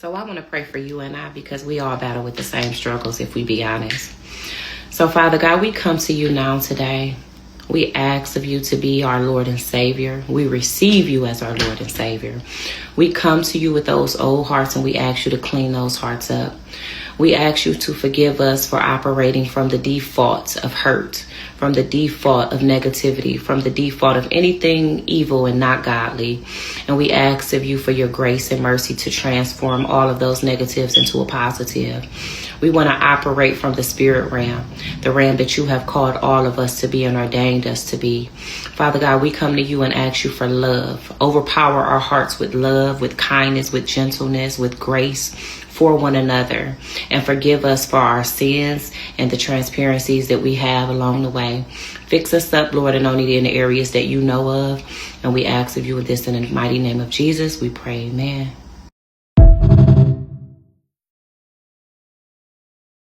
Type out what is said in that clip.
So I want to pray for you and I, because we all battle with the same struggles, if we be honest. So Father God, we come to you now today. We ask of you to be our Lord and Savior. We receive you as our Lord and Savior. We come to you with those old hearts and we ask you to clean those hearts up. We ask you to forgive us for operating from the default of hurt, from the default of negativity, from the default of anything evil and not godly. And we ask of you for your grace and mercy to transform all of those negatives into a positive. We want to operate from the spirit realm, the realm that you have called all of us to be and ordained us to be. Father God, we come to you and ask you for love. Overpower our hearts with love, with kindness, with gentleness, with grace for one another, and forgive us for our sins and the transparencies that we have along the way. Fix us up, Lord, and only in the areas that you know of. And we ask of you this in the mighty name of Jesus. We pray, amen.